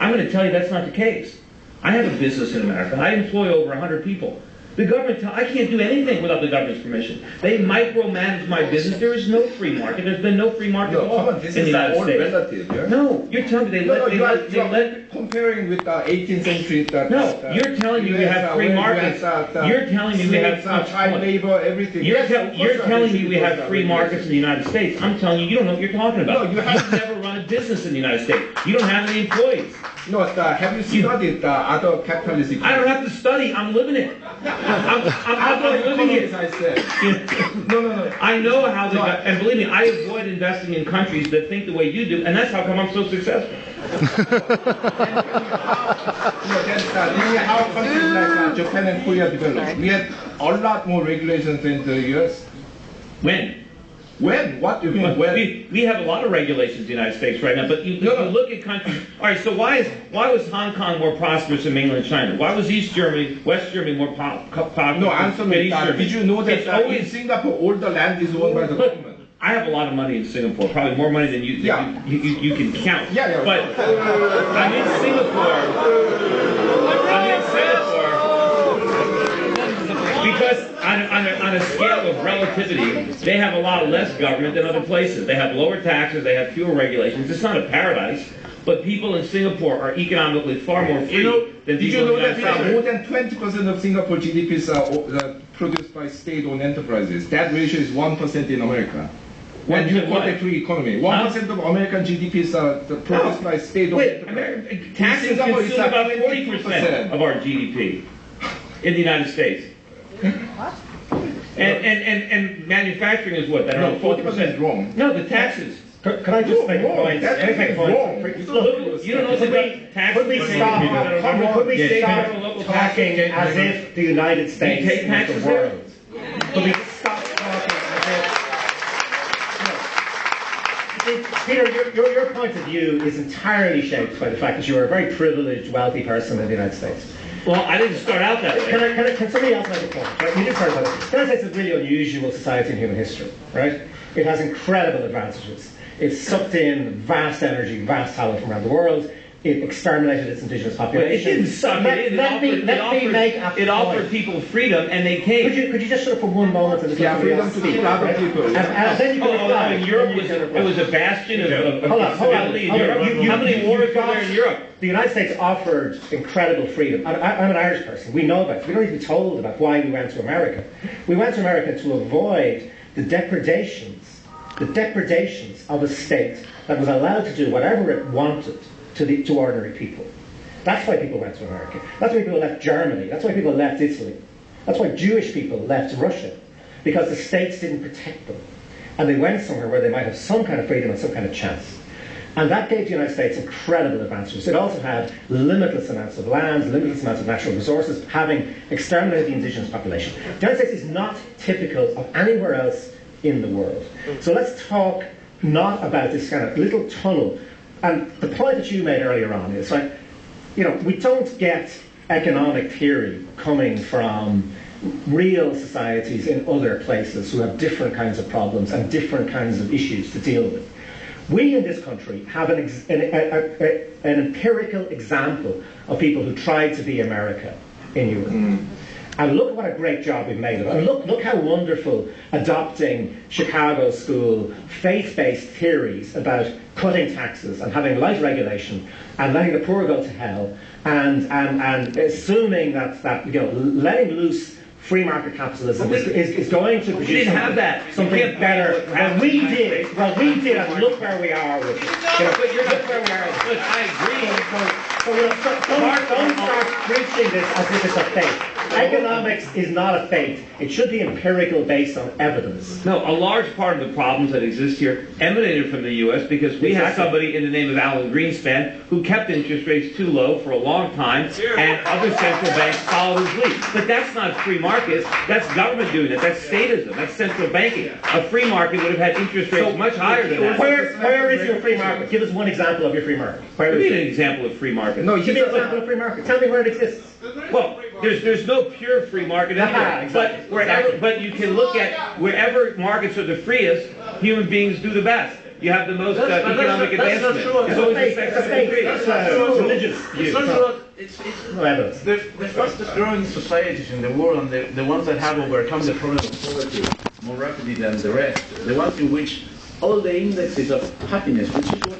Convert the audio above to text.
I'm going to tell you that's not the case. I have a business in America. I employ over 100 people. The government, I can't do anything without the government's permission. They micromanage my business. There is no free market. There's been no free market at all in the United States. Relative, yeah? No, you're telling me they let comparing with the 18th century. You're telling me we have free markets. You're telling me we have child labor, everything. You're telling me we have free markets in the United States. I'm telling you, you don't know what you're talking about. No, you've never run a business in the United States. You don't have any employees. No, have you studied other capitalist economies? I don't have to study. I'm living it. I'm living it. I said. No. I know how to, and believe me, I avoid investing in countries that think the way you do, and that's how come I'm so successful. How countries like Japan and Korea developed? We had a lot more regulations than the US. When? When? What do you mean? When? We have a lot of regulations in the United States right now, but you look at countries. All right, so why was Hong Kong more prosperous than mainland China? Why was East Germany, West Germany more popular? No, answer me. Did you know that in Singapore all the land is owned by the government? I have a lot of money in Singapore, probably more money than you can count. Yeah. But I'm in Singapore. Because on a scale of relativity, they have a lot less government than other places. They have lower taxes, they have fewer regulations. It's not a paradise, but people in Singapore are economically far more free than people in the United States. More than 20% of Singapore GDP are produced by state-owned enterprises. That ratio is 1% in America. And you call it free economy. 1% of American GDP is produced by state-owned enterprises. Taxes consume about 40% of our GDP in the United States. What? And manufacturing is what? No, 40% is wrong. No, the taxes. Can I just make a point? That's wrong. Look, you don't know about taxes. Could we stop talking as if the United States is the world? Could we stop talking as if... Peter, your point of view is entirely shaped by the fact that you are a very privileged, wealthy person in the United States. Well, I didn't start out that way. Can somebody else make a point? Right? You did start out that way. The United States is a really unusual society in human history, right? It has incredible advantages. It's sucked in vast energy, vast talent from around the world. It exterminated its indigenous population. But it didn't suck it in. It offered people freedom, and they came. Could you just shut up for one moment and just freedom to kill other people. And then you can reply. Europe was a bastion of stability in Europe. How many wars were there in Europe? The United States offered incredible freedom. I'm an Irish person. We know about it. We don't need to be told about why we went to America. We went to America to avoid the depredations of a state that was allowed to do whatever it wanted to ordinary people. That's why people went to America. That's why people left Germany. That's why people left Italy. That's why Jewish people left Russia. Because the states didn't protect them. And they went somewhere where they might have some kind of freedom and some kind of chance. And that gave the United States incredible advantages. It also had limitless amounts of land, limitless amounts of natural resources, having exterminated the indigenous population. The United States is not typical of anywhere else in the world. So let's talk not about this kind of little tunnel. And the point that you made earlier on is like, we don't get economic theory coming from real societies in other places who have different kinds of problems and different kinds of issues to deal with. We in this country have an empirical example of people who tried to be America in Europe. And look what a great job we've made of it. And look how wonderful adopting Chicago school faith-based theories about cutting taxes and having light regulation and letting the poor go to hell and assuming that letting loose free market capitalism is going to produce didn't have that. Something better. Well, we did, and look where we are with it. Look where we are. Look, I agree. So don't start preaching this as if it's a faith. Economics is not a faith. It should be empirical, based on evidence. No, a large part of the problems that exist here emanated from the U.S. because we had somebody in the name of Alan Greenspan who kept interest rates too low for a long time, and other central banks followed his lead. But that's not free markets. That's government doing it. That's statism. That's central banking. A free market would have had interest rates much higher than that. Where is your free market? Give us one example of your free market. What do you mean an example of free market? No, give me an example of free market. Tell me where it exists. Well, there's no pure free market anywhere. But you can look at wherever markets are the freest, human beings do the best. you have the most That's economic not advancement. true. It's always That's respect fake. for free. That's a religious view. It's not true. It's No evidence. the fastest growing societies in the world, and the ones that have overcome the problem of poverty more rapidly than the rest, the ones in which all the indexes of happiness, which is